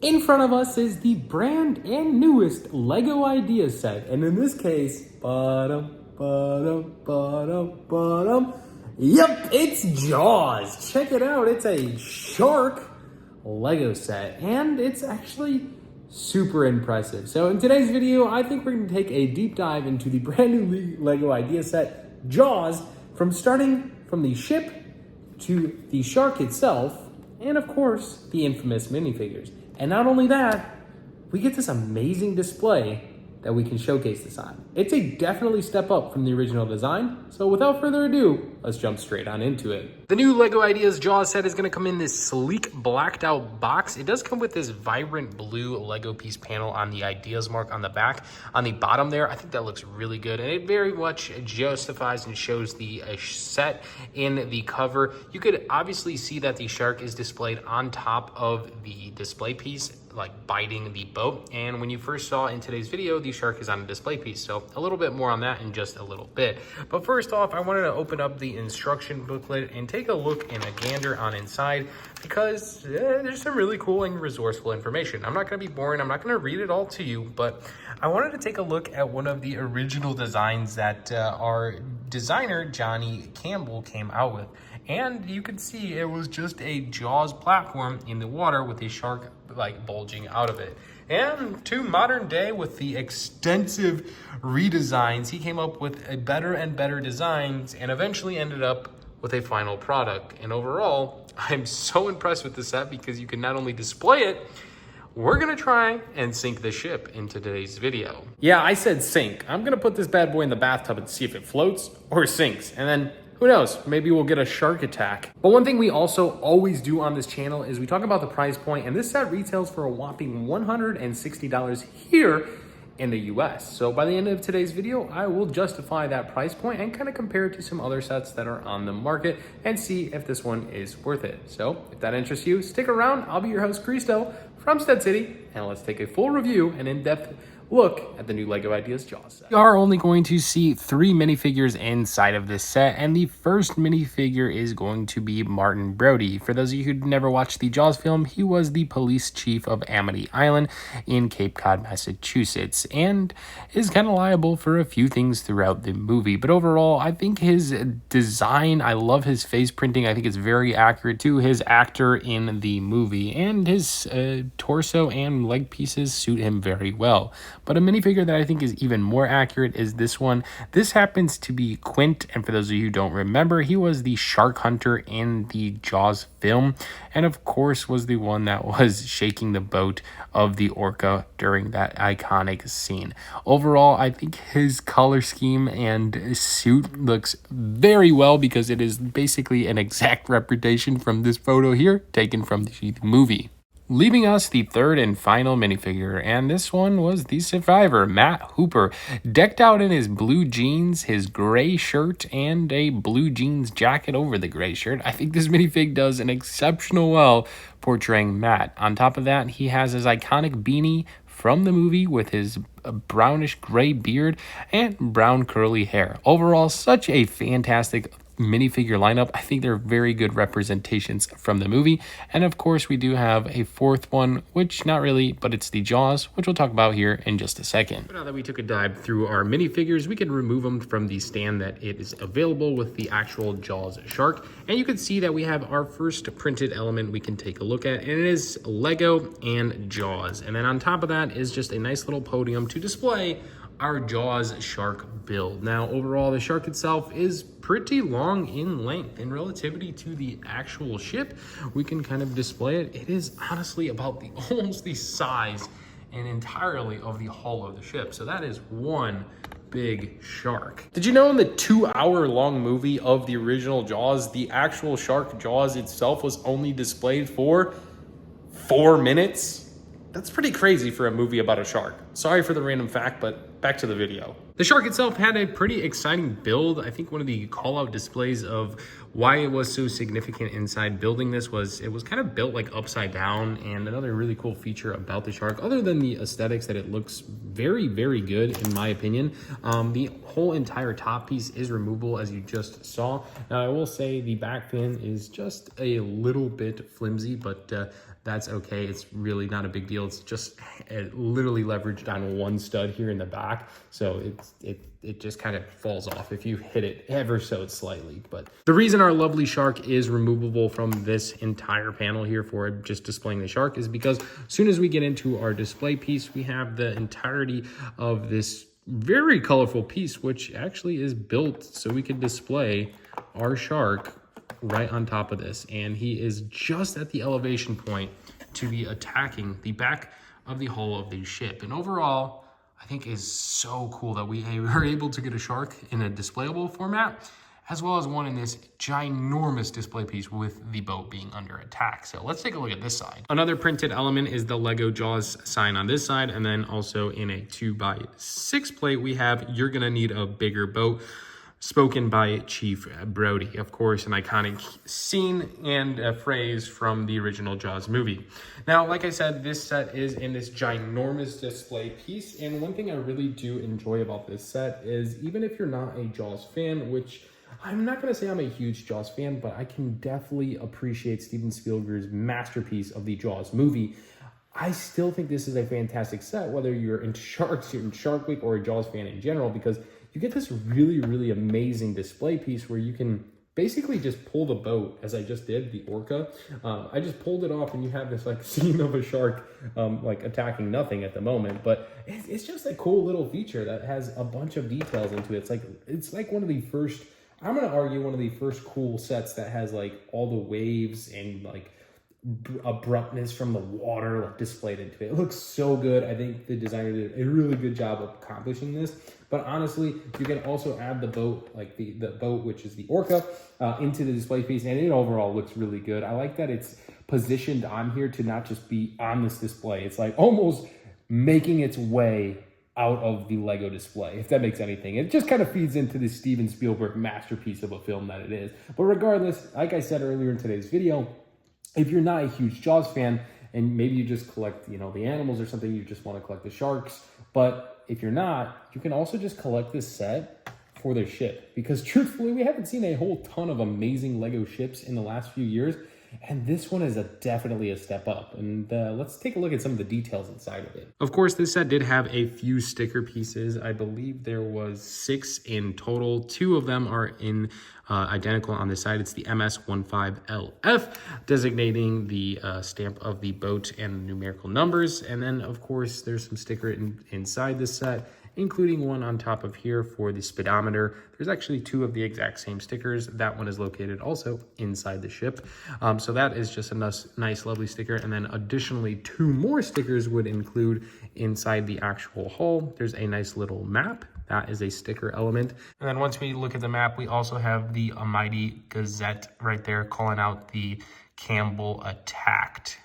In front of us is the brand and newest Lego Idea set, and in this case, yep, it's Jaws. Check it out, it's a shark Lego set, and it's actually super impressive. So in today's video, I think we're going to take a deep dive into the brand new Lego Idea set, Jaws, starting from the ship to the shark itself, and of course, the infamous minifigures. And not only that, we get this amazing display that we can showcase this on. It's a definitely step up from the original design, so without further ado, let's jump straight on into it. The new LEGO Ideas Jaws set is going to come in this sleek blacked out box. It does come with this vibrant blue LEGO piece panel on the Ideas mark on the back. On the bottom there, I think that looks really good, and it very much justifies and shows the set in the cover. You could obviously see that the shark is displayed on top of the display piece, like biting the boat. And when you first saw in today's video, the shark is on a display piece. So a little bit more on that in just a little bit. But first off, I wanted to open up the instruction booklet and take a look and a gander on inside, because there's some really cool and resourceful information. I'm not going to be boring. I'm not going to read it all to you, but I wanted to take a look at one of the original designs that our designer, Johnny Campbell, came out with. And you can see it was just a Jaws platform in the water with a shark like bulging out of it. And to modern day, with the extensive redesigns, he came up with a better and better designs and eventually ended up with a final product. And overall, I'm so impressed with the set because you can not only display it, we're gonna try and sink the ship in today's video. Yeah, I said sink. I'm gonna put this bad boy in the bathtub and see if it floats or sinks. And then who knows, maybe we'll get a shark attack. But one thing we also always do on this channel is we talk about the price point, and this set retails for a whopping $160 here in the US. So by the end of today's video, I will justify that price point and kind of compare it to some other sets that are on the market and see if this one is worth it. So if that interests you, stick around. I'll be your host, Cristo, from Stud City, and let's take a full review and in-depth look at the new LEGO Ideas Jaws set. We are only going to see 3 minifigures inside of this set, and the first minifigure is going to be Martin Brody. For those of you who'd never watched the Jaws film, he was the police chief of Amity Island in Cape Cod, Massachusetts, and is kind of liable for a few things throughout the movie. But overall, I think his design, I love his face printing. I think it's very accurate to his actor in the movie, and his torso and leg pieces suit him very well. But a minifigure that I think is even more accurate is this one. This happens to be Quint, and for those of you who don't remember, he was the shark hunter in the Jaws film, and of course was the one that was shaking the boat of the orca during that iconic scene. Overall, I think his color scheme and suit looks very well because it is basically an exact representation from this photo here, taken from the movie. Leaving us the third and final minifigure, and this one was the survivor, Matt Hooper, decked out in his blue jeans, his gray shirt, and a blue jeans jacket over the gray shirt. I think this minifig does an exceptional well portraying Matt. On top of that, he has his iconic beanie from the movie with his brownish gray beard and brown curly hair. Overall, such a fantastic minifigure lineup. I think they're very good representations from the movie. And of course, we do have a fourth one, which not really, but it's the Jaws, which we'll talk about here in just a second. But now that we took a dive through our minifigures, we can remove them from the stand that it is available with the actual Jaws shark. And you can see that we have our first printed element we can take a look at, and it is Lego and Jaws. And then on top of that is just a nice little podium to display our Jaws shark build. Now, overall, the shark itself is pretty long in length. In relativity to the actual ship, we can kind of display it. It is honestly about almost the size and entirely of the hull of the ship. So that is one big shark. Did you know in the 2-hour-long movie of the original Jaws, the actual shark Jaws itself was only displayed for 4 minutes? That's pretty crazy for a movie about a shark. Sorry for the random fact, but back to the video. The shark itself had a pretty exciting build. I think one of the call-out displays of why it was so significant inside building this was it was kind of built like upside down. And another really cool feature about the shark, other than the aesthetics that it looks very, very good in my opinion, the whole entire top piece is removable, as you just saw. Now, I will say the back fin is just a little bit flimsy, but that's okay. It's really not a big deal. It's just literally leveraged on one stud here in the back. So it just kind of falls off if you hit it ever so slightly. But the reason our lovely shark is removable from this entire panel here for just displaying the shark is because as soon as we get into our display piece, we have the entirety of this very colorful piece, which actually is built so we can display our shark right on top of this. And he is just at the elevation point to be attacking the back of the hull of the ship. And overall, I think is so cool that we are able to get a shark in a displayable format, as well as one in this ginormous display piece with the boat being under attack. So let's take a look at this side. Another printed element is the Lego Jaws sign on this side, and then also in a 2x6 plate, we have "You're gonna need a bigger boat," spoken by Chief Brody. Of course, an iconic scene and a phrase from the original Jaws movie. Now, like I said, this set is in this ginormous display piece, and one thing I really do enjoy about this set is, even if you're not a Jaws fan, which I'm not going to say I'm a huge Jaws fan, but I can definitely appreciate Steven Spielberg's masterpiece of the Jaws movie, I still think this is a fantastic set, whether you're into sharks, you're in Shark Week, or a Jaws fan in general, because you get this really, really amazing display piece where you can basically just pull the boat, as I just did, the orca. I just pulled it off, and you have this like scene of a shark like attacking nothing at the moment, but it's just a cool little feature that has a bunch of details into it. It's like one of the first, I'm going to argue, one of the first cool sets that has like all the waves and like abruptness from the water like displayed into it. It looks so good. I think the designer did a really good job of accomplishing this. But honestly, you can also add the boat, like the boat, which is the orca, into the display piece, and it overall looks really good. I like that it's positioned on here to not just be on this display. It's like almost making its way out of the Lego display, if that makes anything. It just kind of feeds into the Steven Spielberg masterpiece of a film that it is. But regardless, like I said earlier in today's video, if you're not a huge Jaws fan, and maybe you just collect, the animals or something, you just want to collect the sharks, but if you're not, you can also just collect this set for their ship, because truthfully, we haven't seen a whole ton of amazing Lego ships in the last few years, and this one is definitely a step up. And let's take a look at some of the details inside of it. Of course, this set did have a few sticker pieces. I believe there was 6 in total. 2 of them are in identical on this side. It's the MS15LF, designating the stamp of the boat and numerical numbers. And then, of course, there's some sticker inside this set, including one on top of here for the speedometer. There's actually 2 of the exact same stickers. That one is located also inside the ship. So that is just a nice, lovely sticker. And then additionally, 2 more stickers would include inside the actual hull. There's a nice little map. That is a sticker element. And then once we look at the map, we also have the Mighty Gazette right there calling out the Campbell Attacked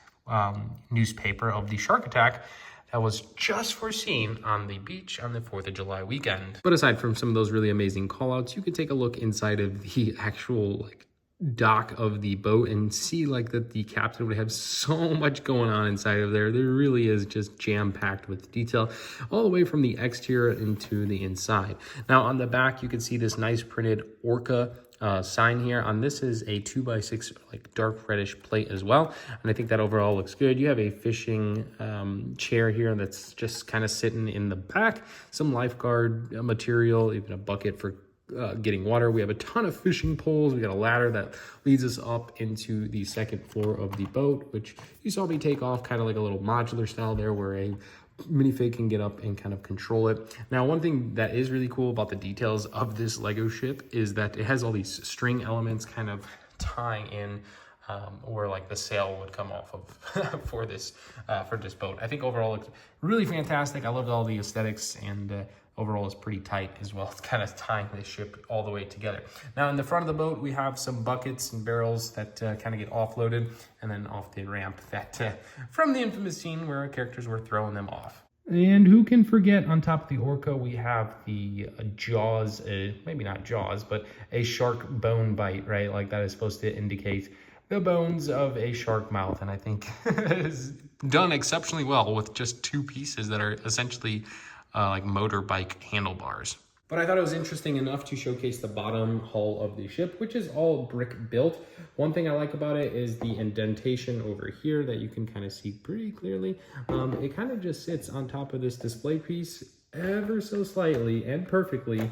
newspaper of the shark attack that was just foreseen on the beach on the 4th of July weekend. But aside from some of those really amazing callouts, you could take a look inside of the actual dock of the boat and see that the captain would have so much going on inside of there. There really is just jam-packed with detail all the way from the exterior into the inside. Now on the back, you can see this nice printed orca sign here. On this is a 2x6 dark reddish plate as well, and I think that overall looks good. You have a fishing chair here that's just kind of sitting in the back, some lifeguard material, even a bucket for getting water. We have a ton of fishing poles. We got a ladder that leads us up into the second floor of the boat, which you saw me take off, kind of like a little modular style there where a minifig can get up and kind of control it. Now, one thing that is really cool about the details of this Lego ship is that it has all these string elements kind of tying in where the sail would come off of for this boat. I think overall it's really fantastic. I loved all the aesthetics, and overall it's pretty tight as well. It's kind of tying the ship all the way together. Now in the front of the boat, we have some buckets and barrels that kind of get offloaded and then off the ramp that from the infamous scene where characters were throwing them off. And who can forget, on top of the orca, we have the jaws, maybe not jaws, but a shark bone bite, right? That is supposed to indicate the bones of a shark mouth. And I think it's done exceptionally well with just 2 pieces that are essentially like motorbike handlebars. But I thought it was interesting enough to showcase the bottom hull of the ship, which is all brick built. One thing I like about it is the indentation over here that you can kind of see pretty clearly. It kind of just sits on top of this display piece ever so slightly and perfectly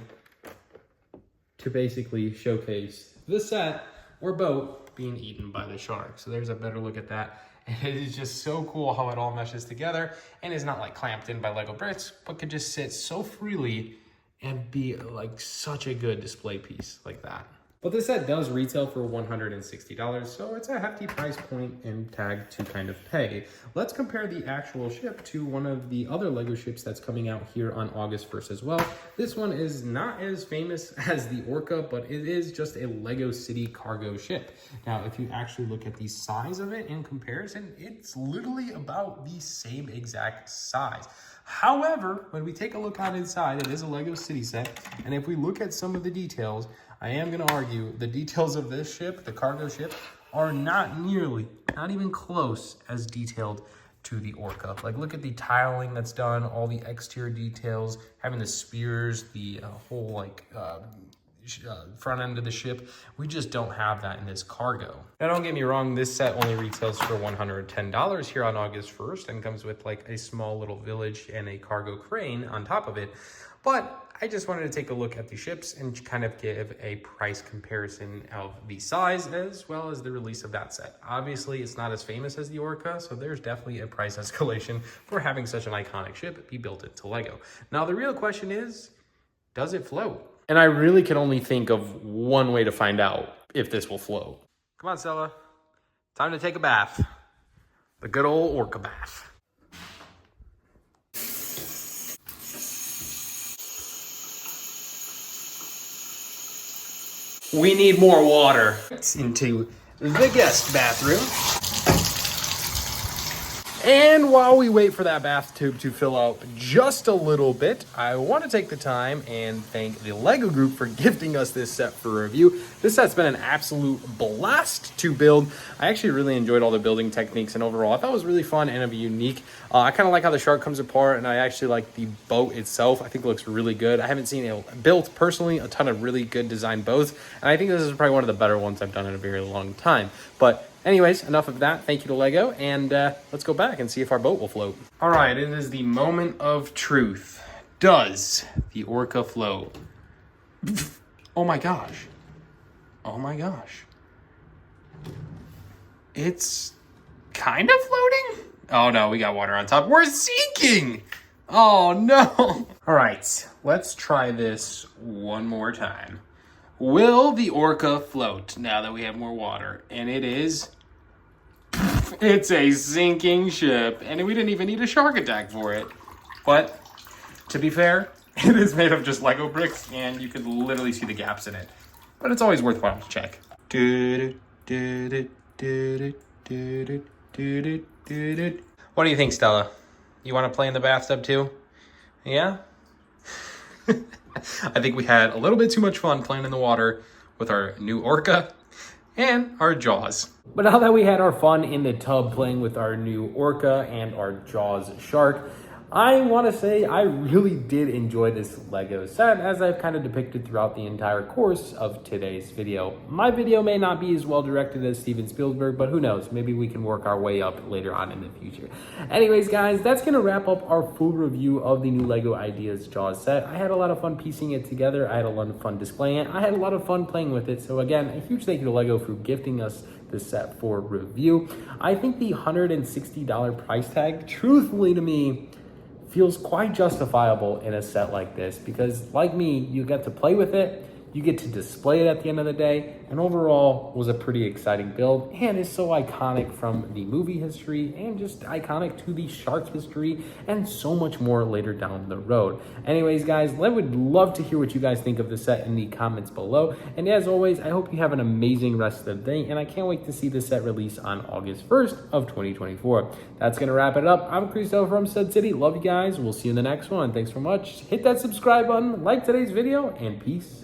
to basically showcase the set or boat being eaten by the shark. So there's a better look at that. And it is just so cool how it all meshes together and is not like clamped in by Lego bricks, but could just sit so freely and be like such a good display piece like that. But this set does retail for $160, so it's a hefty price point and tag to kind of pay. Let's compare the actual ship to one of the other Lego ships that's coming out here on August 1st as well. This one is not as famous as the Orca, but it is just a Lego City cargo ship. Now, if you actually look at the size of it in comparison, it's literally about the same exact size. However, when we take a look on inside, it is a Lego City set, and if we look at some of the details, I am going to argue the details of this ship, the cargo ship, are not even close as detailed to the Orca. Like, look at the tiling that's done, all the exterior details, having the spears, the whole like front end of the ship. We just don't have that in this cargo. Now, don't get me wrong, this set only retails for $110 here on August 1st and comes with like a small little village and a cargo crane on top of it. But I just wanted to take a look at the ships and kind of give a price comparison of the size as well as the release of that set. Obviously, it's not as famous as the Orca, so there's definitely a price escalation for having such an iconic ship be built into Lego. Now, the real question is, does it float? And I really can only think of one way to find out if this will float. Come on, Stella. Time to take a bath. The good old Orca bath. We need more water. Into the guest bathroom. And while we wait for that bath tube to fill out just a little bit, I want to take the time and thank the Lego group for gifting us this set for review. This set's been an absolute blast to build. I actually really enjoyed all the building techniques, and overall I thought it was really fun and unique. I kind of like how the shark comes apart, and I actually like the boat itself. I think it looks really good. I haven't seen it built personally a ton of really good design boats, and I think this is probably one of the better ones I've done in a very long time. But anyways, enough of that. Thank you to Lego, and let's go back and see if our boat will float. All right, it is the moment of truth. Does the Orca float? Oh my gosh. Oh my gosh. It's kind of floating? Oh no, we got water on top. We're sinking! Oh no. All right, let's try this one more time. Will the Orca float now that we have more water? And it is. It's a sinking ship, and we didn't even need a shark attack for it. But to be fair, it is made of just Lego bricks, and you could literally see the gaps in it. But it's always worthwhile to check. What do you think, Stella? You want to play in the bathtub too? Yeah? I think we had a little bit too much fun playing in the water with our new Orca and our Jaws. But now that we had our fun in the tub playing with our new Orca and our Jaws shark, I want to say I really did enjoy this Lego set, as I've kind of depicted throughout the entire course of today's video. My video may not be as well directed as Steven Spielberg, but who knows, maybe we can work our way up later on in the future. Anyways, guys, that's going to wrap up our full review of the new Lego Ideas Jaws set. I had a lot of fun piecing it together. I had a lot of fun displaying it. I had a lot of fun playing with it. So again, a huge thank you to Lego for gifting us this set for review. I think the $160 price tag, truthfully to me, feels quite justifiable in a set like this, because like me, you get to play with it, you get to display it at the end of the day, and overall was a pretty exciting build and is so iconic from the movie history and just iconic to the shark history and so much more later down the road. Anyways, guys, I would love to hear what you guys think of the set in the comments below. And as always, I hope you have an amazing rest of the day, and I can't wait to see the set release on August 1st of 2024. That's going to wrap it up. I'm Christo from Stud City. Love you guys. We'll see you in the next one. Thanks so much. Hit that subscribe button, like today's video, and peace